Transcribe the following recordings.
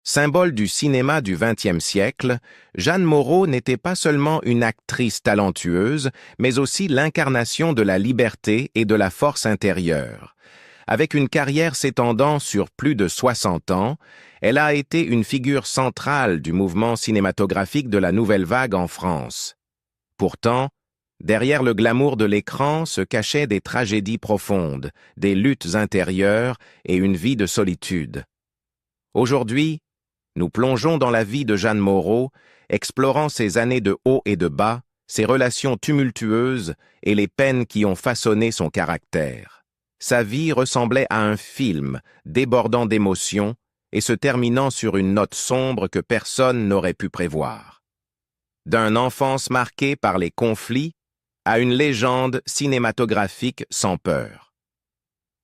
Symbole du cinéma du XXe siècle, Jeanne Moreau n'était pas seulement une actrice talentueuse, mais aussi l'incarnation de la liberté et de la force intérieure. Avec une carrière s'étendant sur plus de 60 ans, elle a été une figure centrale du mouvement cinématographique de la Nouvelle Vague en France. Pourtant, derrière le glamour de l'écran se cachaient des tragédies profondes, des luttes intérieures et une vie de solitude. Aujourd'hui, nous plongeons dans la vie de Jeanne Moreau, explorant ses années de haut et de bas, ses relations tumultueuses et les peines qui ont façonné son caractère. Sa vie ressemblait à un film, débordant d'émotions et se terminant sur une note sombre que personne n'aurait pu prévoir. D'une enfance marquée par les conflits à une légende cinématographique sans peur.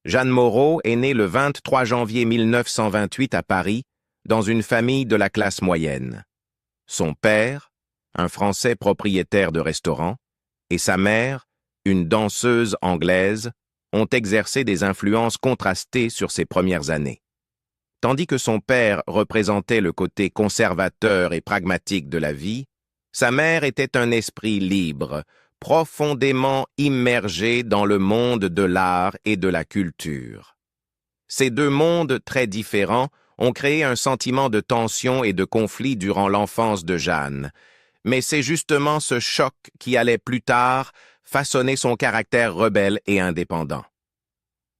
Jeanne Moreau est née le 23 janvier 1928 à Paris, dans une famille de la classe moyenne. Son père, un Français propriétaire de restaurant, et sa mère, une danseuse anglaise, ont exercé des influences contrastées sur ses premières années. Tandis que son père représentait le côté conservateur et pragmatique de la vie, sa mère était un esprit libre, profondément immergé dans le monde de l'art et de la culture. Ces deux mondes très différents ont créé un sentiment de tension et de conflit durant l'enfance de Jeanne. Mais c'est justement ce choc qui allait plus tard façonner son caractère rebelle et indépendant.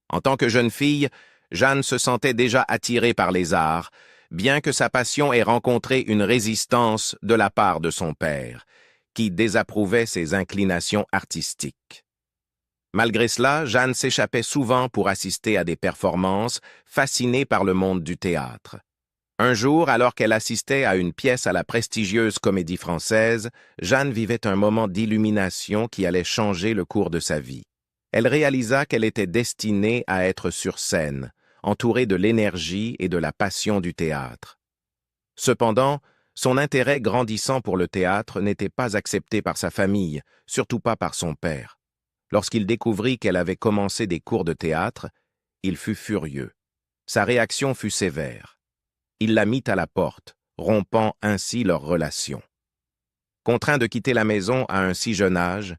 En tant que jeune fille, Jeanne se sentait déjà attirée par les arts, bien que sa passion ait rencontré une résistance de la part de son père, qui désapprouvait ses inclinations artistiques. Malgré cela, Jeanne s'échappait souvent pour assister à des performances, fascinée par le monde du théâtre. Un jour, alors qu'elle assistait à une pièce à la prestigieuse Comédie Française, Jeanne vivait un moment d'illumination qui allait changer le cours de sa vie. Elle réalisa qu'elle était destinée à être sur scène, entourée de l'énergie et de la passion du théâtre. Cependant, son intérêt grandissant pour le théâtre n'était pas accepté par sa famille, surtout pas par son père. Lorsqu'il découvrit qu'elle avait commencé des cours de théâtre, il fut furieux. Sa réaction fut sévère. Il la mit à la porte, rompant ainsi leur relation. Contraint de quitter la maison à un si jeune âge,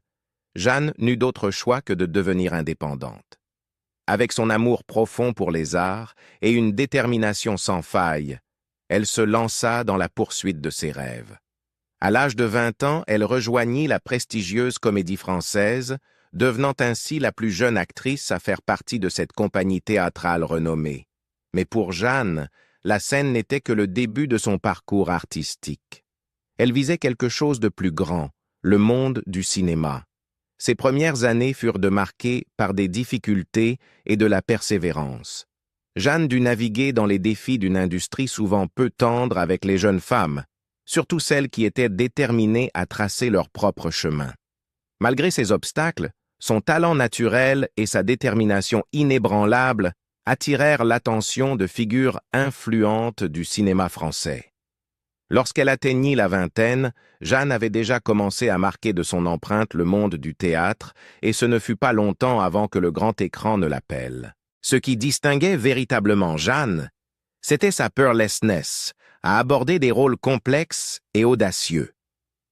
Jeanne n'eut d'autre choix que de devenir indépendante. Avec son amour profond pour les arts et une détermination sans faille, elle se lança dans la poursuite de ses rêves. À l'âge de 20 ans, elle rejoignit la prestigieuse Comédie Française, devenant ainsi la plus jeune actrice à faire partie de cette compagnie théâtrale renommée. Mais pour Jeanne, la scène n'était que le début de son parcours artistique. Elle visait quelque chose de plus grand, le monde du cinéma. Ses premières années furent marquées par des difficultés et de la persévérance. Jeanne dut naviguer dans les défis d'une industrie souvent peu tendre avec les jeunes femmes, surtout celles qui étaient déterminées à tracer leur propre chemin. Malgré ces obstacles, son talent naturel et sa détermination inébranlable attirèrent l'attention de figures influentes du cinéma français. Lorsqu'elle atteignit la vingtaine, Jeanne avait déjà commencé à marquer de son empreinte le monde du théâtre, et ce ne fut pas longtemps avant que le grand écran ne l'appelle. Ce qui distinguait véritablement Jeanne, c'était sa peerlessness, à aborder des rôles complexes et audacieux.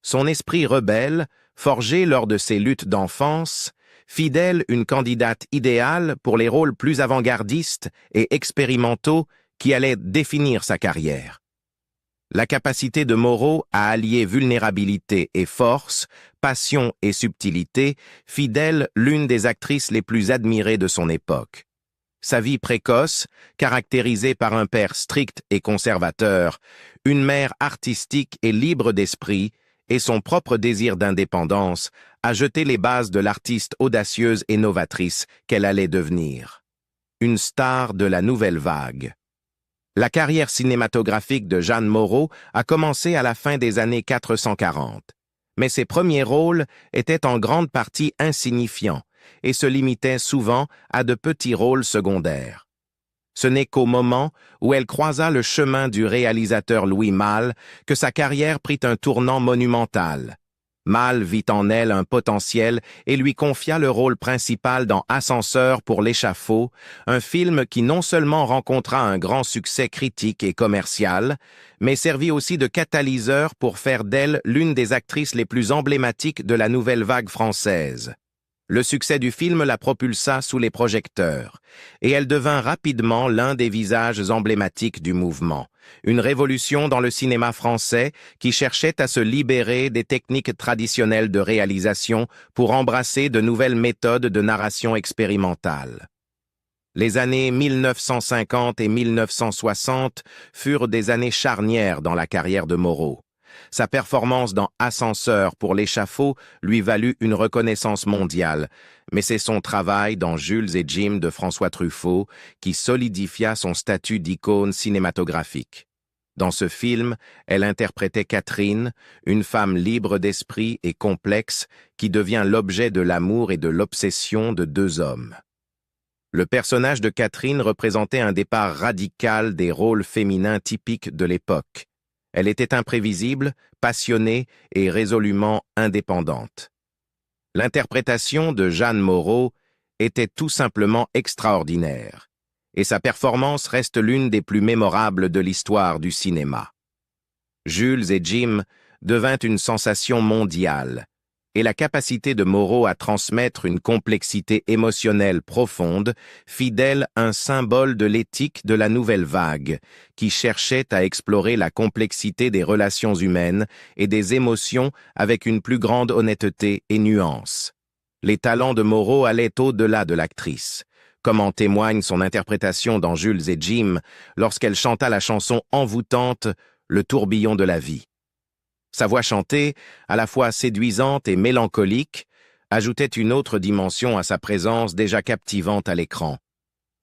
Son esprit rebelle, forgé lors de ses luttes d'enfance, fit d'elle une candidate idéale pour les rôles plus avant-gardistes et expérimentaux qui allaient définir sa carrière. La capacité de Moreau à allier vulnérabilité et force, passion et subtilité fit d'elle l'une des actrices les plus admirées de son époque. Sa vie précoce, caractérisée par un père strict et conservateur, une mère artistique et libre d'esprit, et son propre désir d'indépendance a jeté les bases de l'artiste audacieuse et novatrice qu'elle allait devenir. Une star de la Nouvelle Vague. La carrière cinématographique de Jeanne Moreau a commencé à la fin des années 440, mais ses premiers rôles étaient en grande partie insignifiants et se limitaient souvent à de petits rôles secondaires. Ce n'est qu'au moment où elle croisa le chemin du réalisateur Louis Malle que sa carrière prit un tournant monumental. Mal vit en elle un potentiel et lui confia le rôle principal dans Ascenseur pour l'échafaud, un film qui non seulement rencontra un grand succès critique et commercial, mais servit aussi de catalyseur pour faire d'elle l'une des actrices les plus emblématiques de la nouvelle vague française. Le succès du film la propulsa sous les projecteurs, et elle devint rapidement l'un des visages emblématiques du mouvement, une révolution dans le cinéma français qui cherchait à se libérer des techniques traditionnelles de réalisation pour embrasser de nouvelles méthodes de narration expérimentale. Les années 1950 et 1960 furent des années charnières dans la carrière de Moreau. Sa performance dans Ascenseur pour l'échafaud lui valut une reconnaissance mondiale, mais c'est son travail dans Jules et Jim de François Truffaut qui solidifia son statut d'icône cinématographique. Dans ce film, elle interprétait Catherine, une femme libre d'esprit et complexe qui devient l'objet de l'amour et de l'obsession de deux hommes. Le personnage de Catherine représentait un départ radical des rôles féminins typiques de l'époque. Elle était imprévisible, passionnée et résolument indépendante. L'interprétation de Jeanne Moreau était tout simplement extraordinaire, et sa performance reste l'une des plus mémorables de l'histoire du cinéma. Jules et Jim devint une sensation mondiale, et la capacité de Moreau à transmettre une complexité émotionnelle profonde fit d'elle un symbole de l'éthique de la nouvelle vague, qui cherchait à explorer la complexité des relations humaines et des émotions avec une plus grande honnêteté et nuance. Les talents de Moreau allaient au-delà de l'actrice, comme en témoigne son interprétation dans Jules et Jim lorsqu'elle chanta la chanson envoûtante « Le tourbillon de la vie ». Sa voix chantée, à la fois séduisante et mélancolique, ajoutait une autre dimension à sa présence déjà captivante à l'écran.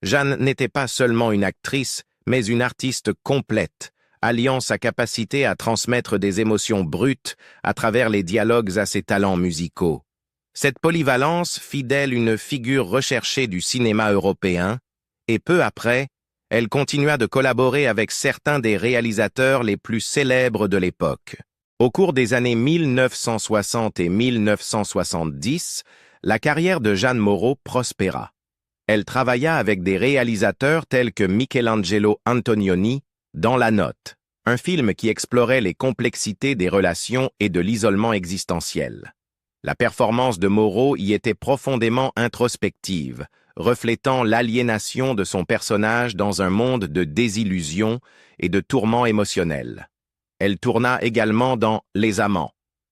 Jeanne n'était pas seulement une actrice, mais une artiste complète, alliant sa capacité à transmettre des émotions brutes à travers les dialogues à ses talents musicaux. Cette polyvalence fit d'elle une figure recherchée du cinéma européen, et peu après, elle continua de collaborer avec certains des réalisateurs les plus célèbres de l'époque. Au cours des années 1960 et 1970, la carrière de Jeanne Moreau prospéra. Elle travailla avec des réalisateurs tels que Michelangelo Antonioni dans La Note, un film qui explorait les complexités des relations et de l'isolement existentiel. La performance de Moreau y était profondément introspective, reflétant l'aliénation de son personnage dans un monde de désillusions et de tourments émotionnels. Elle tourna également dans Les Amants,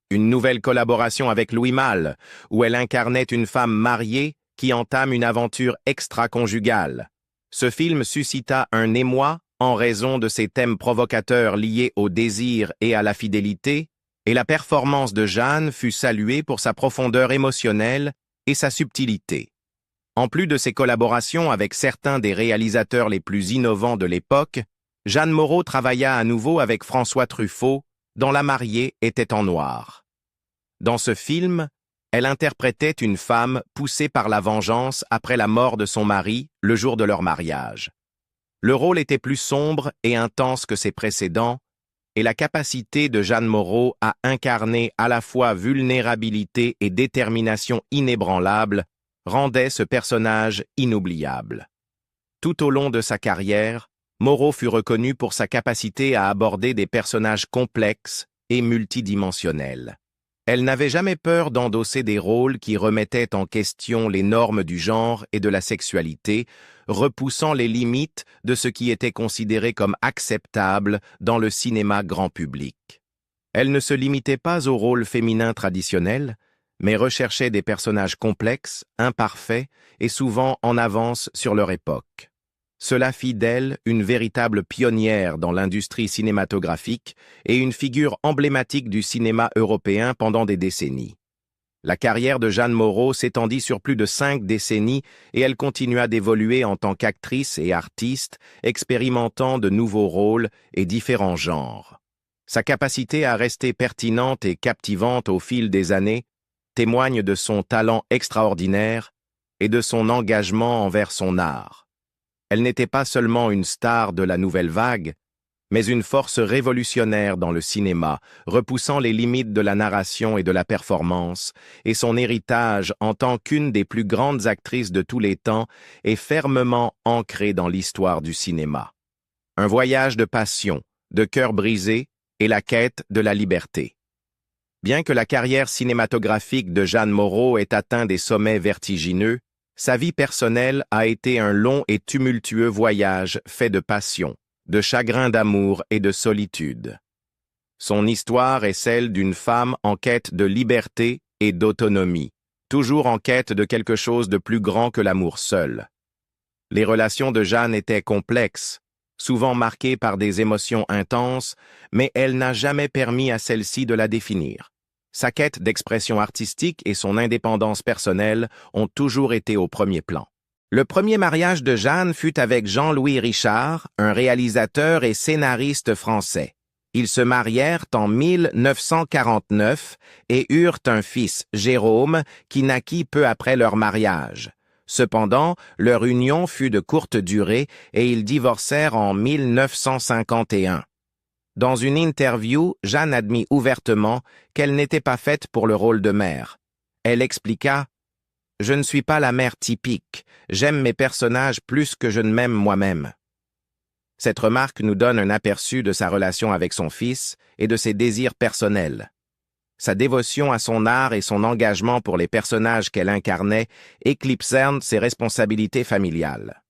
une nouvelle collaboration avec Louis Malle, où elle incarnait une femme mariée qui entame une aventure extra-conjugale. Ce film suscita un émoi en raison de ses thèmes provocateurs liés au désir et à la fidélité, et la performance de Jeanne fut saluée pour sa profondeur émotionnelle et sa subtilité. En plus de ses collaborations avec certains des réalisateurs les plus innovants de l'époque, Jeanne Moreau travailla à nouveau avec François Truffaut, dont La mariée était en noir. Dans ce film, elle interprétait une femme poussée par la vengeance après la mort de son mari le jour de leur mariage. Le rôle était plus sombre et intense que ses précédents, et la capacité de Jeanne Moreau à incarner à la fois vulnérabilité et détermination inébranlable rendait ce personnage inoubliable. Tout au long de sa carrière, Moreau fut reconnue pour sa capacité à aborder des personnages complexes et multidimensionnels. Elle n'avait jamais peur d'endosser des rôles qui remettaient en question les normes du genre et de la sexualité, repoussant les limites de ce qui était considéré comme acceptable dans le cinéma grand public. Elle ne se limitait pas aux rôles féminins traditionnels, mais recherchait des personnages complexes, imparfaits et souvent en avance sur leur époque. Cela fit d'elle une véritable pionnière dans l'industrie cinématographique et une figure emblématique du cinéma européen pendant des décennies. La carrière de Jeanne Moreau s'étendit sur plus de 5 décennies et elle continua d'évoluer en tant qu'actrice et artiste, expérimentant de nouveaux rôles et différents genres. Sa capacité à rester pertinente et captivante au fil des années témoigne de son talent extraordinaire et de son engagement envers son art. Elle n'était pas seulement une star de la nouvelle vague, mais une force révolutionnaire dans le cinéma, repoussant les limites de la narration et de la performance, et son héritage en tant qu'une des plus grandes actrices de tous les temps est fermement ancré dans l'histoire du cinéma. Un voyage de passion, de cœur brisé et la quête de la liberté. Bien que la carrière cinématographique de Jeanne Moreau ait atteint des sommets vertigineux, sa vie personnelle a été un long et tumultueux voyage fait de passion, de chagrin d'amour et de solitude. Son histoire est celle d'une femme en quête de liberté et d'autonomie, toujours en quête de quelque chose de plus grand que l'amour seul. Les relations de Jeanne étaient complexes, souvent marquées par des émotions intenses, mais elle n'a jamais permis à celle-ci de la définir. Sa quête d'expression artistique et son indépendance personnelle ont toujours été au premier plan. Le premier mariage de Jeanne fut avec Jean-Louis Richard, un réalisateur et scénariste français. Ils se marièrent en 1949 et eurent un fils, Jérôme, qui naquit peu après leur mariage. Cependant, leur union fut de courte durée et ils divorcèrent en 1951. Dans une interview, Jeanne admit ouvertement qu'elle n'était pas faite pour le rôle de mère. Elle expliqua « Je ne suis pas la mère typique, j'aime mes personnages plus que je ne m'aime moi-même. » Cette remarque nous donne un aperçu de sa relation avec son fils et de ses désirs personnels. Sa dévotion à son art et son engagement pour les personnages qu'elle incarnait éclipsèrent ses responsabilités familiales.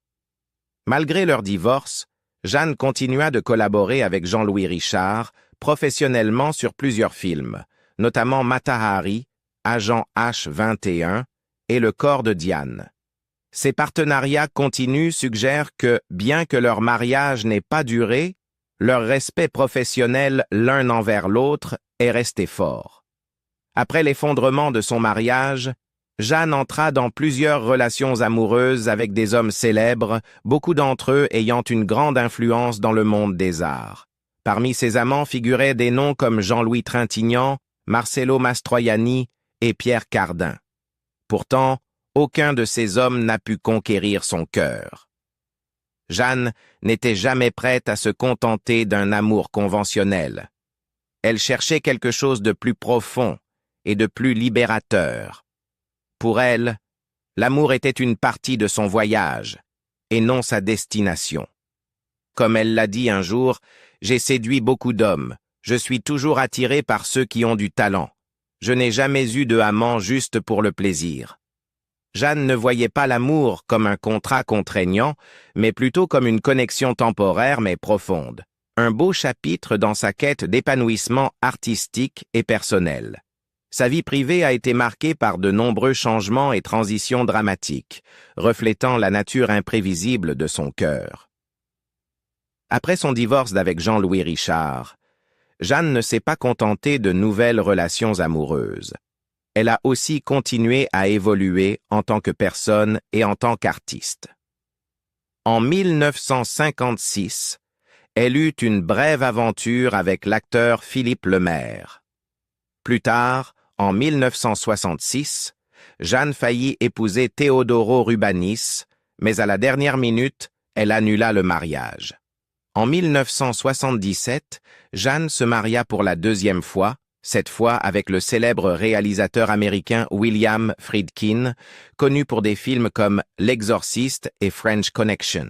Malgré leur divorce, Jeanne continua de collaborer avec Jean-Louis Richard professionnellement sur plusieurs films, notamment Mata Hari, Agent H21 et Le corps de Diane. Ces partenariats continus suggèrent que, bien que leur mariage n'ait pas duré, leur respect professionnel l'un envers l'autre est resté fort. Après l'effondrement de son mariage, Jeanne entra dans plusieurs relations amoureuses avec des hommes célèbres, beaucoup d'entre eux ayant une grande influence dans le monde des arts. Parmi ses amants figuraient des noms comme Jean-Louis Trintignant, Marcello Mastroianni et Pierre Cardin. Pourtant, aucun de ces hommes n'a pu conquérir son cœur. Jeanne n'était jamais prête à se contenter d'un amour conventionnel. Elle cherchait quelque chose de plus profond et de plus libérateur. Pour elle, l'amour était une partie de son voyage, et non sa destination. Comme elle l'a dit un jour, « J'ai séduit beaucoup d'hommes. Je suis toujours attirée par ceux qui ont du talent. Je n'ai jamais eu de amant juste pour le plaisir. » Jeanne ne voyait pas l'amour comme un contrat contraignant, mais plutôt comme une connexion temporaire mais profonde. Un beau chapitre dans sa quête d'épanouissement artistique et personnel. Sa vie privée a été marquée par de nombreux changements et transitions dramatiques, reflétant la nature imprévisible de son cœur. Après son divorce d'avec Jean-Louis Richard, Jeanne ne s'est pas contentée de nouvelles relations amoureuses. Elle a aussi continué à évoluer en tant que personne et en tant qu'artiste. En 1956, elle eut une brève aventure avec l'acteur Philippe Lemaire. Plus tard, en 1966, Jeanne faillit épouser Teodoro Rubanis, mais à la dernière minute, elle annula le mariage. En 1977, Jeanne se maria pour la deuxième fois, cette fois avec le célèbre réalisateur américain William Friedkin, connu pour des films comme L'Exorciste et French Connection.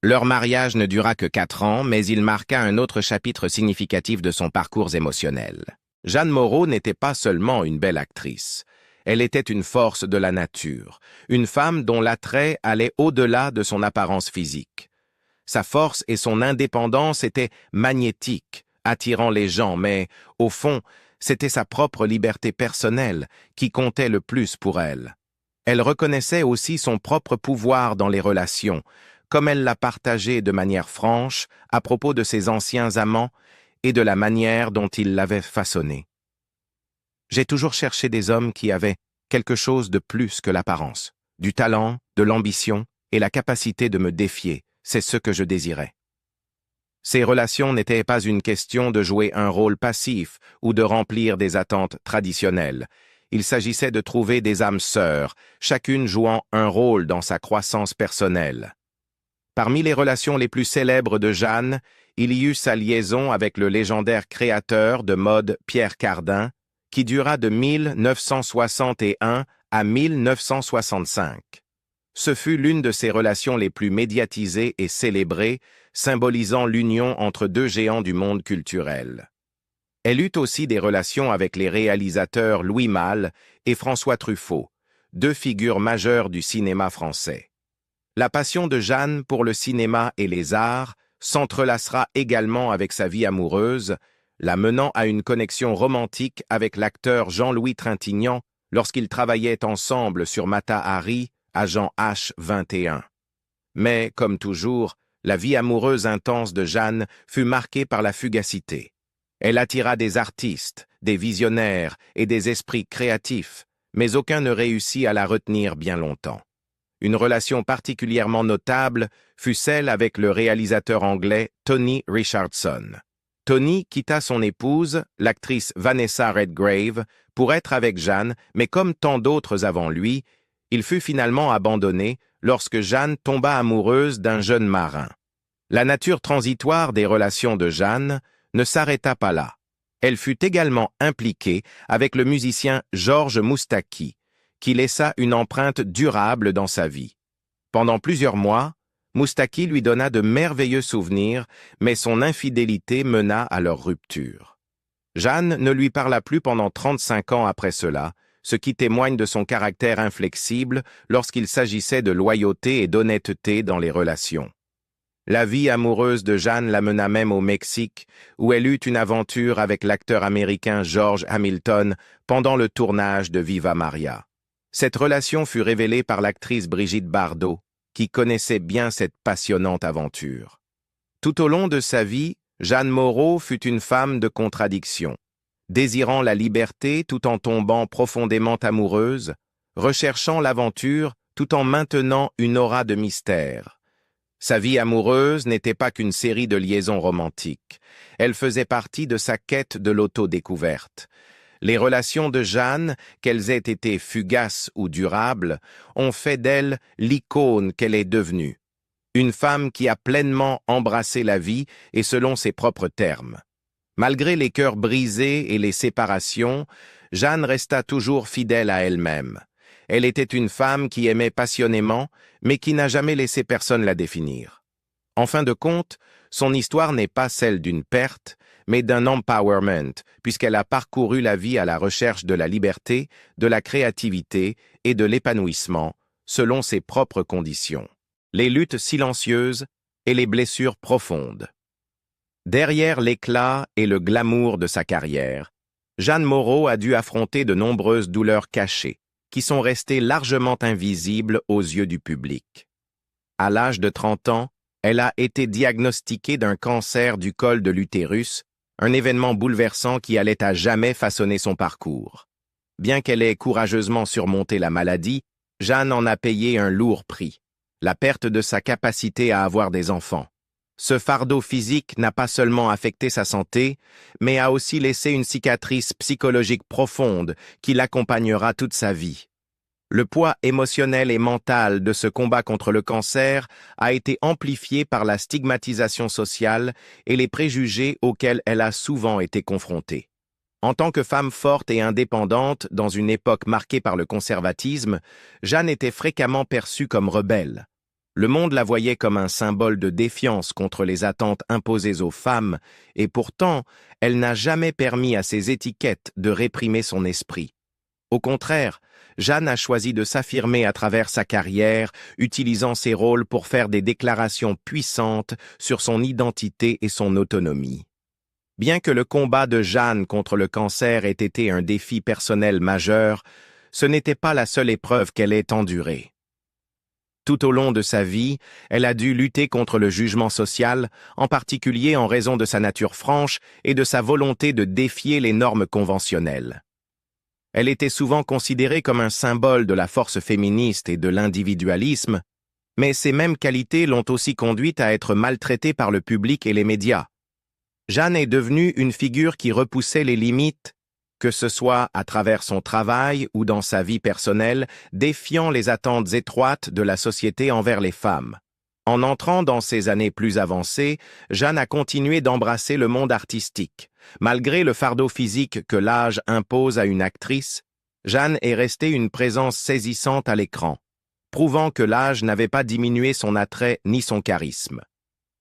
Leur mariage ne dura que 4 ans, mais il marqua un autre chapitre significatif de son parcours émotionnel. Jeanne Moreau n'était pas seulement une belle actrice. Elle était une force de la nature, une femme dont l'attrait allait au-delà de son apparence physique. Sa force et son indépendance étaient magnétiques, attirant les gens, mais, au fond, c'était sa propre liberté personnelle qui comptait le plus pour elle. Elle reconnaissait aussi son propre pouvoir dans les relations, comme elle l'a partagé de manière franche à propos de ses anciens amants et de la manière dont ils l'avaient façonné. J'ai toujours cherché des hommes qui avaient quelque chose de plus que l'apparence, du talent, de l'ambition et la capacité de me défier, c'est ce que je désirais. Ces relations n'étaient pas une question de jouer un rôle passif ou de remplir des attentes traditionnelles. Il s'agissait de trouver des âmes sœurs, chacune jouant un rôle dans sa croissance personnelle. Parmi les relations les plus célèbres de Jeanne, il y eut sa liaison avec le légendaire créateur de mode Pierre Cardin, qui dura de 1961 à 1965. Ce fut l'une de ses relations les plus médiatisées et célébrées, symbolisant l'union entre deux géants du monde culturel. Elle eut aussi des relations avec les réalisateurs Louis Malle et François Truffaut, deux figures majeures du cinéma français. La passion de Jeanne pour le cinéma et les arts s'entrelacera également avec sa vie amoureuse, la menant à une connexion romantique avec l'acteur Jean-Louis Trintignant lorsqu'ils travaillaient ensemble sur Mata Hari, agent H21. Mais, comme toujours, la vie amoureuse intense de Jeanne fut marquée par la fugacité. Elle attira des artistes, des visionnaires et des esprits créatifs, mais aucun ne réussit à la retenir bien longtemps. Une relation particulièrement notable fut celle avec le réalisateur anglais Tony Richardson. Tony quitta son épouse, l'actrice Vanessa Redgrave, pour être avec Jeanne, mais comme tant d'autres avant lui, il fut finalement abandonné lorsque Jeanne tomba amoureuse d'un jeune marin. La nature transitoire des relations de Jeanne ne s'arrêta pas là. Elle fut également impliquée avec le musicien Georges Moustaki, qui laissa une empreinte durable dans sa vie. Pendant plusieurs mois, Moustaki lui donna de merveilleux souvenirs, mais son infidélité mena à leur rupture. Jeanne ne lui parla plus pendant 35 ans après cela, ce qui témoigne de son caractère inflexible lorsqu'il s'agissait de loyauté et d'honnêteté dans les relations. La vie amoureuse de Jeanne la mena même au Mexique, où elle eut une aventure avec l'acteur américain George Hamilton pendant le tournage de Viva Maria. Cette relation fut révélée par l'actrice Brigitte Bardot, qui connaissait bien cette passionnante aventure. Tout au long de sa vie, Jeanne Moreau fut une femme de contradiction, désirant la liberté tout en tombant profondément amoureuse, recherchant l'aventure tout en maintenant une aura de mystère. Sa vie amoureuse n'était pas qu'une série de liaisons romantiques. Elle faisait partie de sa quête de l'autodécouverte. Les relations de Jeanne, qu'elles aient été fugaces ou durables, ont fait d'elle l'icône qu'elle est devenue. Une femme qui a pleinement embrassé la vie et selon ses propres termes. Malgré les cœurs brisés et les séparations, Jeanne resta toujours fidèle à elle-même. Elle était une femme qui aimait passionnément, mais qui n'a jamais laissé personne la définir. En fin de compte, son histoire n'est pas celle d'une perte, mais d'un empowerment, puisqu'elle a parcouru la vie à la recherche de la liberté, de la créativité et de l'épanouissement, selon ses propres conditions. Les luttes silencieuses et les blessures profondes. Derrière l'éclat et le glamour de sa carrière, Jeanne Moreau a dû affronter de nombreuses douleurs cachées, qui sont restées largement invisibles aux yeux du public. À l'âge de 30 ans, elle a été diagnostiquée d'un cancer du col de l'utérus, un événement bouleversant qui allait à jamais façonner son parcours. Bien qu'elle ait courageusement surmonté la maladie, Jeanne en a payé un lourd prix, la perte de sa capacité à avoir des enfants. Ce fardeau physique n'a pas seulement affecté sa santé, mais a aussi laissé une cicatrice psychologique profonde qui l'accompagnera toute sa vie. Le poids émotionnel et mental de ce combat contre le cancer a été amplifié par la stigmatisation sociale et les préjugés auxquels elle a souvent été confrontée. En tant que femme forte et indépendante dans une époque marquée par le conservatisme, Jeanne était fréquemment perçue comme rebelle. Le monde la voyait comme un symbole de défiance contre les attentes imposées aux femmes, et pourtant, elle n'a jamais permis à ces étiquettes de réprimer son esprit. Au contraire, Jeanne a choisi de s'affirmer à travers sa carrière, utilisant ses rôles pour faire des déclarations puissantes sur son identité et son autonomie. Bien que le combat de Jeanne contre le cancer ait été un défi personnel majeur, ce n'était pas la seule épreuve qu'elle ait endurée. Tout au long de sa vie, elle a dû lutter contre le jugement social, en particulier en raison de sa nature franche et de sa volonté de défier les normes conventionnelles. Elle était souvent considérée comme un symbole de la force féministe et de l'individualisme, mais ces mêmes qualités l'ont aussi conduite à être maltraitée par le public et les médias. Jeanne est devenue une figure qui repoussait les limites, que ce soit à travers son travail ou dans sa vie personnelle, défiant les attentes étroites de la société envers les femmes. En entrant dans ses années plus avancées, Jeanne a continué d'embrasser le monde artistique. Malgré le fardeau physique que l'âge impose à une actrice, Jeanne est restée une présence saisissante à l'écran, prouvant que l'âge n'avait pas diminué son attrait ni son charisme.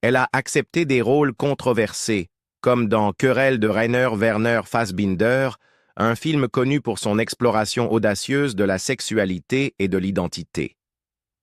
Elle a accepté des rôles controversés, comme dans Querelle de Rainer Werner Fassbinder, un film connu pour son exploration audacieuse de la sexualité et de l'identité.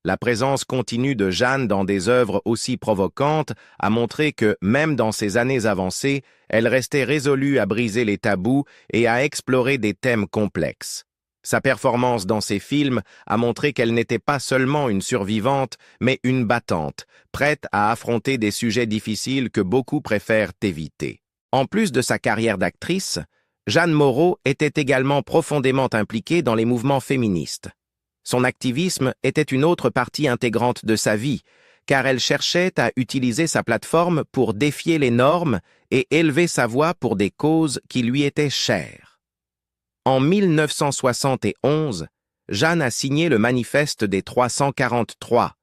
La présence continue de Jeanne dans des œuvres aussi provocantes a montré que, même dans ses années avancées, elle restait résolue à briser les tabous et à explorer des thèmes complexes. Sa performance dans ces films a montré qu'elle n'était pas seulement une survivante, mais une battante, prête à affronter des sujets difficiles que beaucoup préfèrent éviter. En plus de sa carrière d'actrice, Jeanne Moreau était également profondément impliquée dans les mouvements féministes. Son activisme était une autre partie intégrante de sa vie, car elle cherchait à utiliser sa plateforme pour défier les normes et élever sa voix pour des causes qui lui étaient chères. En 1971, Jeanne a signé le Manifeste des 343,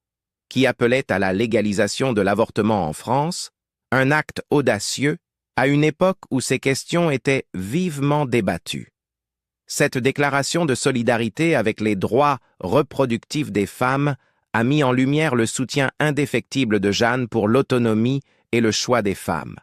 qui appelait à la légalisation de l'avortement en France, un acte audacieux à une époque où ces questions étaient vivement débattues. Cette déclaration de solidarité avec les droits reproductifs des femmes a mis en lumière le soutien indéfectible de Jeanne pour l'autonomie et le choix des femmes.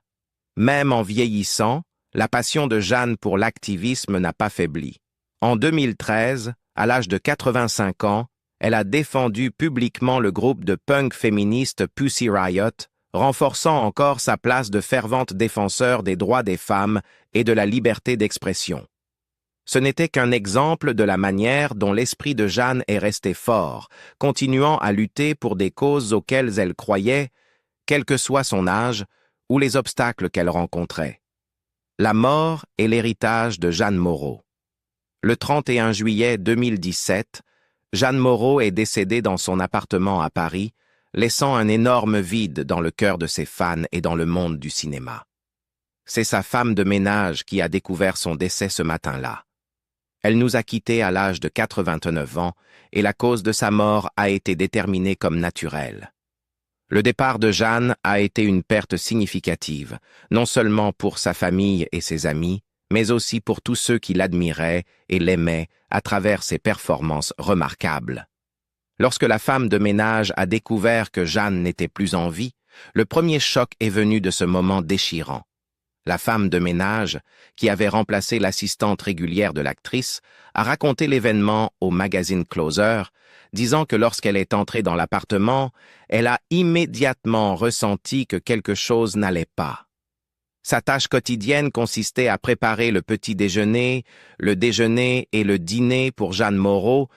Même en vieillissant, la passion de Jeanne pour l'activisme n'a pas faibli. En 2013, à l'âge de 85 ans, elle a défendu publiquement le groupe de punk féministe Pussy Riot, renforçant encore sa place de fervente défenseur des droits des femmes et de la liberté d'expression. Ce n'était qu'un exemple de la manière dont l'esprit de Jeanne est resté fort, continuant à lutter pour des causes auxquelles elle croyait, quel que soit son âge ou les obstacles qu'elle rencontrait. La mort et l'héritage de Jeanne Moreau. Le 31 juillet 2017, Jeanne Moreau est décédée dans son appartement à Paris, laissant un énorme vide dans le cœur de ses fans et dans le monde du cinéma. C'est sa femme de ménage qui a découvert son décès ce matin-là. Elle nous a quittés à l'âge de 89 ans et la cause de sa mort a été déterminée comme naturelle. Le départ de Jeanne a été une perte significative, non seulement pour sa famille et ses amis, mais aussi pour tous ceux qui l'admiraient et l'aimaient à travers ses performances remarquables. Lorsque la femme de ménage a découvert que Jeanne n'était plus en vie, le premier choc est venu de ce moment déchirant. La femme de ménage, qui avait remplacé l'assistante régulière de l'actrice, a raconté l'événement au magazine Closer, disant que lorsqu'elle est entrée dans l'appartement, elle a immédiatement ressenti que quelque chose n'allait pas. Sa tâche quotidienne consistait à préparer le petit déjeuner, le déjeuner et le dîner pour Jeanne Moreau,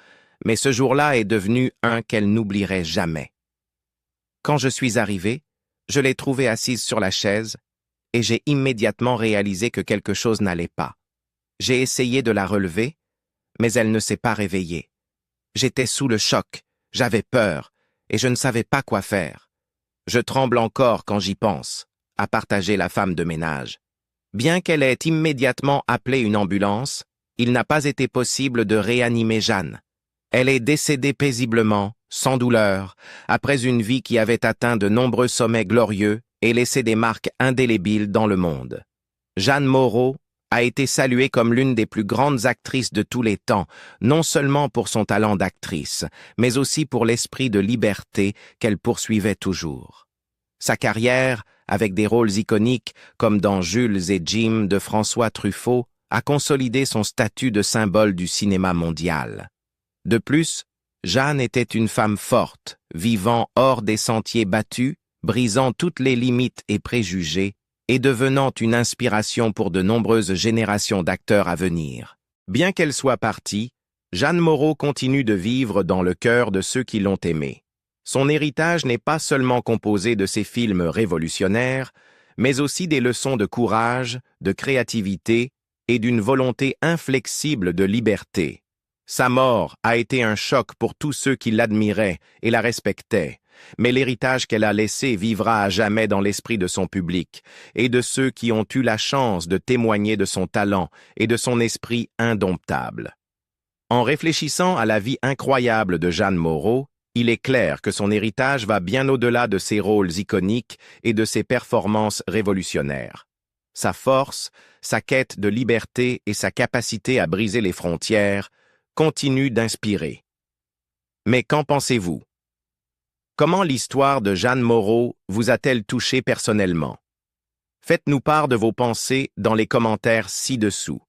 mais ce jour-là est devenu un qu'elle n'oublierait jamais. Quand je suis arrivée, je l'ai trouvée assise sur la chaise, et j'ai immédiatement réalisé que quelque chose n'allait pas. J'ai essayé de la relever, mais elle ne s'est pas réveillée. J'étais sous le choc, j'avais peur, et je ne savais pas quoi faire. Je tremble encore quand j'y pense, a partagé la femme de ménage. Bien qu'elle ait immédiatement appelé une ambulance, il n'a pas été possible de réanimer Jeanne. Elle est décédée paisiblement, sans douleur, après une vie qui avait atteint de nombreux sommets glorieux et laissé des marques indélébiles dans le monde. Jeanne Moreau a été saluée comme l'une des plus grandes actrices de tous les temps, non seulement pour son talent d'actrice, mais aussi pour l'esprit de liberté qu'elle poursuivait toujours. Sa carrière, avec des rôles iconiques comme dans Jules et Jim de François Truffaut, a consolidé son statut de symbole du cinéma mondial. De plus, Jeanne était une femme forte, vivant hors des sentiers battus, brisant toutes les limites et préjugés, et devenant une inspiration pour de nombreuses générations d'acteurs à venir. Bien qu'elle soit partie, Jeanne Moreau continue de vivre dans le cœur de ceux qui l'ont aimée. Son héritage n'est pas seulement composé de ses films révolutionnaires, mais aussi des leçons de courage, de créativité et d'une volonté inflexible de liberté. Sa mort a été un choc pour tous ceux qui l'admiraient et la respectaient, mais l'héritage qu'elle a laissé vivra à jamais dans l'esprit de son public et de ceux qui ont eu la chance de témoigner de son talent et de son esprit indomptable. En réfléchissant à la vie incroyable de Jeanne Moreau, Il est clair que son héritage va bien au-delà de ses rôles iconiques et de ses performances révolutionnaires. Sa force, sa quête de liberté et sa capacité à briser les frontières continuent d'inspirer. Mais qu'en pensez-vous? Comment l'histoire de Jeanne Moreau vous a-t-elle touché personnellement? Faites-nous part de vos pensées dans les commentaires ci-dessous.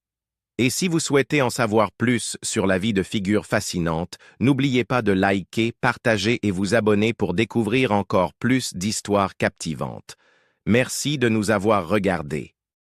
Et si vous souhaitez en savoir plus sur la vie de figure fascinante, n'oubliez pas de liker, partager et vous abonner pour découvrir encore plus d'histoires captivantes. Merci de nous avoir regardés.